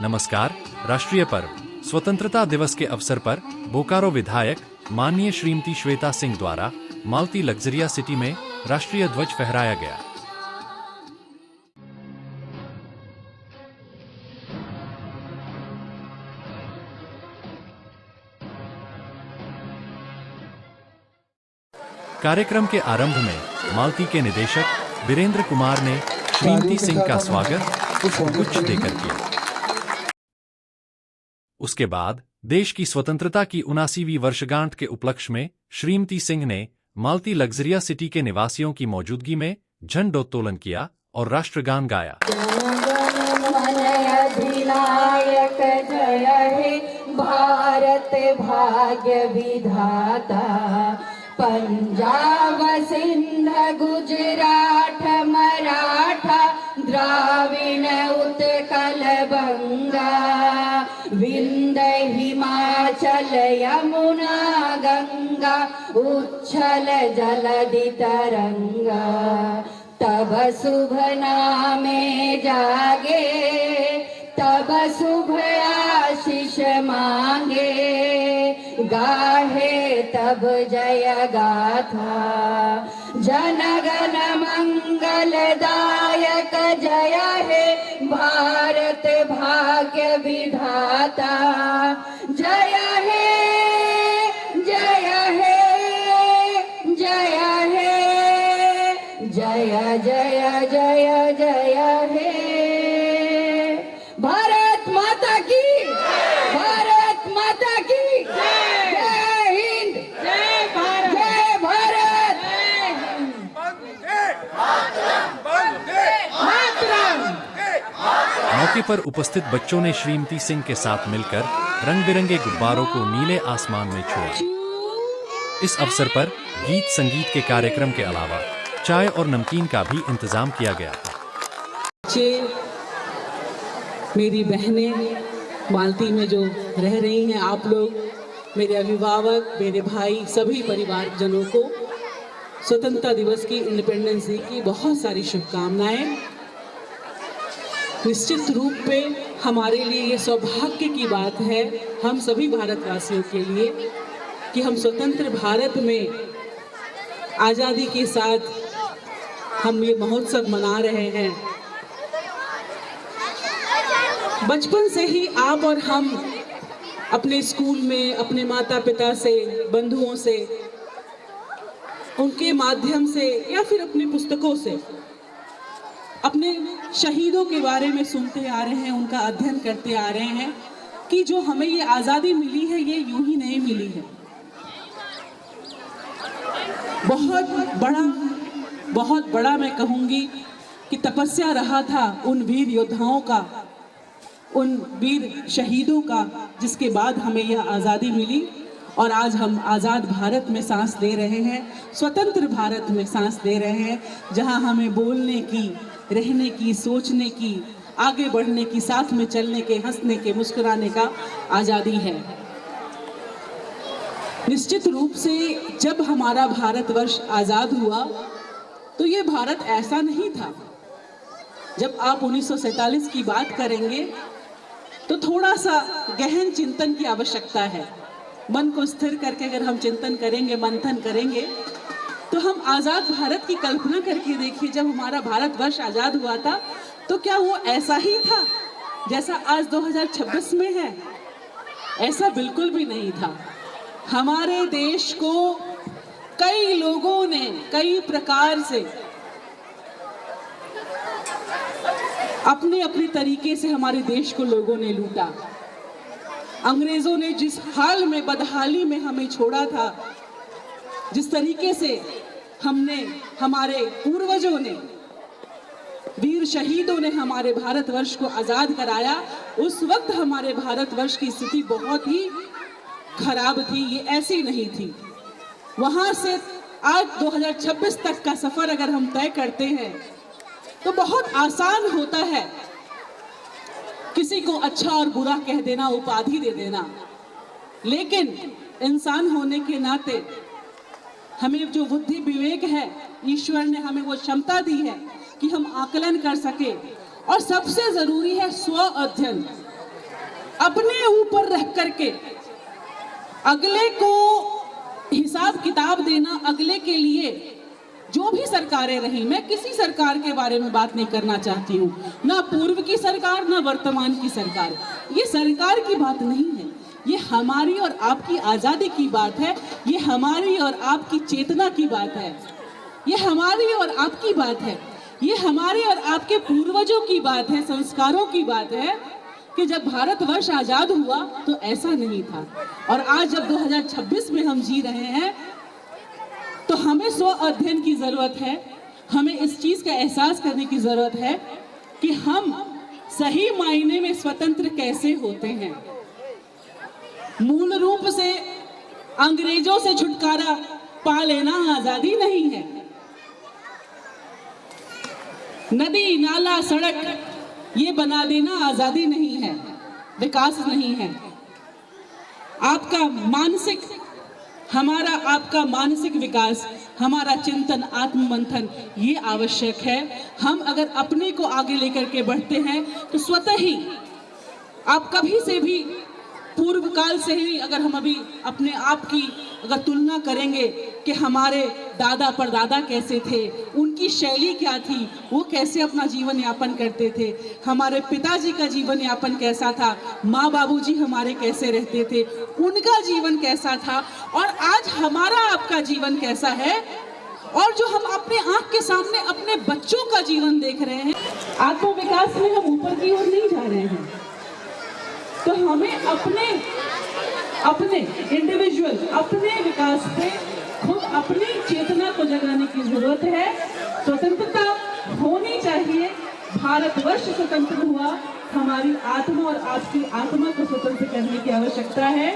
नमस्कार। राष्ट्रीय पर्व स्वतंत्रता दिवस के अवसर पर बोकारो विधायक माननीय श्रीमती श्वेता सिंह द्वारा मालती लग्जरिया सिटी में राष्ट्रीय ध्वज फहराया गया। कार्यक्रम के आरंभ में मालती के निदेशक वीरेंद्र कुमार ने श्रीमती सिंह का स्वागत पुष्पगुच्छ देकर किया। उसके बाद देश की स्वतंत्रता की 79वीं वर्षगांठ के उपलक्ष्य में श्रीमती सिंह ने मालती लग्जरिया सिटी के निवासियों की मौजूदगी में झंडोत्तोलन किया और राष्ट्रगान गाया। भारत भाग्य विधाता, पंजाब सिंध गुजरात मराठा द्राविण उत्कल बंगा, विंध्य हिमाचल यमुना गंगा, उच्छल जलधि तरंगा, तब शुभ नामे जागे, तब शुभ आशीष मांगे, गाहे तब जय गाथा, जनगण मंगलदायक जय हे भारत भाग्य विधाता, जय हे जय हे जय हे जय जय जय जय हे। भारत माता की, भारत माता की जय हिंद, जय भारत, जय भारत, मौके पर उपस्थित बच्चों ने श्रीमती सिंह के साथ मिलकर रंग बिरंगे गुब्बारों को नीले आसमान में छोड़ा। इस अवसर पर गीत संगीत के कार्यक्रम के अलावा चाय और नमकीन का भी इंतजाम किया गया था। मेरी बहनें मालती में जो रह रही हैं, आप लोग, मेरे अभिभावक, मेरे भाई, सभी परिवारजनों को स्वतंत्रता दिवस की, इंडिपेंडेंस डे की बहुत सारी शुभकामनाएं। निश्चित रूप पे हमारे लिए ये सौभाग्य की बात है, हम सभी भारतवासियों के लिए, कि हम स्वतंत्र भारत में आज़ादी के साथ हम ये महोत्सव मना रहे हैं। बचपन से ही आप और हम अपने स्कूल में अपने माता पिता से, बंधुओं से, उनके माध्यम से या फिर अपनी पुस्तकों से अपने शहीदों के बारे में सुनते आ रहे हैं, उनका अध्ययन करते आ रहे हैं कि जो हमें ये आज़ादी मिली है ये यूं ही नहीं मिली है। बहुत बड़ा मैं कहूँगी कि तपस्या रहा था उन वीर योद्धाओं का, उन वीर शहीदों का, जिसके बाद हमें यह आज़ादी मिली और आज हम आज़ाद भारत में सांस ले रहे हैं, स्वतंत्र भारत में सांस ले रहे हैं, जहां हमें बोलने की, रहने की, सोचने की, आगे बढ़ने की, साथ में चलने के, हंसने के, मुस्कुराने का आज़ादी है। निश्चित रूप से जब हमारा भारतवर्ष आज़ाद हुआ तो ये भारत ऐसा नहीं था। जब आप 1947 की बात करेंगे तो थोड़ा सा गहन चिंतन की आवश्यकता है। मन को स्थिर करके अगर हम चिंतन करेंगे, मंथन करेंगे, तो हम आज़ाद भारत की कल्पना करके देखिए। जब हमारा भारतवर्ष आज़ाद हुआ था तो क्या वो ऐसा ही था जैसा आज 2026 में है? ऐसा बिल्कुल भी नहीं था। हमारे देश को कई लोगों ने कई प्रकार से अपने अपने तरीके से हमारे देश को लोगों ने लूटा। अंग्रेजों ने जिस हाल में, बदहाली में हमें छोड़ा था, जिस तरीके से हमने, हमारे पूर्वजों ने, वीर शहीदों ने हमारे भारतवर्ष को आज़ाद कराया, उस वक्त हमारे भारतवर्ष की स्थिति बहुत ही खराब थी, ये ऐसी नहीं थी। वहां से आज 2026 तक का सफर अगर हम तय करते हैं तो बहुत आसान होता है किसी को अच्छा और बुरा कह देना, उपाधि दे देना, लेकिन इंसान होने के नाते हमें जो बुद्धि विवेक है, ईश्वर ने हमें वो क्षमता दी है कि हम आकलन कर सके। और सबसे जरूरी है स्व अध्ययन। अपने ऊपर रख करके अगले को हिसाब किताब देना, अगले के लिए जो भी सरकारें रही, मैं किसी सरकार के बारे में बात नहीं करना चाहती हूँ, ना पूर्व की सरकार ना वर्तमान की सरकार, ये सरकार की बात नहीं है, ये हमारी और आपकी आज़ादी की बात है, ये हमारी और आपकी चेतना की बात है, ये हमारी और आपकी बात है, ये हमारे और आपके पूर्वजों की बात है, संस्कारों की बात है कि जब भारतवर्ष आजाद हुआ तो ऐसा नहीं था। और आज जब 2026 में हम जी रहे हैं तो हमें स्व अध्ययन की जरूरत है, हमें इस चीज का एहसास करने की जरूरत है कि हम सही मायने में स्वतंत्र कैसे होते हैं। मूल रूप से अंग्रेजों से छुटकारा पा लेना आजादी नहीं है। नदी नाला सड़क ये बना देना आजादी नहीं है, विकास नहीं है। आपका मानसिक, हमारा आपका मानसिक विकास, हमारा चिंतन, आत्ममंथन ये आवश्यक है। हम अगर अपने को आगे लेकर के बढ़ते हैं तो स्वतः ही आप कभी से भी पूर्व काल से ही अगर हम अभी अपने आप की अगर तुलना करेंगे कि हमारे दादा परदादा कैसे थे, उनकी शैली क्या थी, वो कैसे अपना जीवन यापन करते थे, हमारे पिताजी का जीवन यापन कैसा था, माँ बाबूजी हमारे कैसे रहते थे, उनका जीवन कैसा था, और आज हमारा आपका जीवन कैसा है, और जो हम अपने आंख के सामने अपने बच्चों का जीवन देख रहे हैं। आत्मविकास में हम ऊपर की ओर नहीं जा रहे हैं, तो हमें अपने इंडिविजुअल, अपने विकास पे खुद अपनी चेतना को जगाने की जरूरत है। स्वतंत्रता होनी चाहिए। भारतवर्ष स्वतंत्र हुआ, हमारी आत्मा और आपकी आत्मा को स्वतंत्र करने की आवश्यकता है।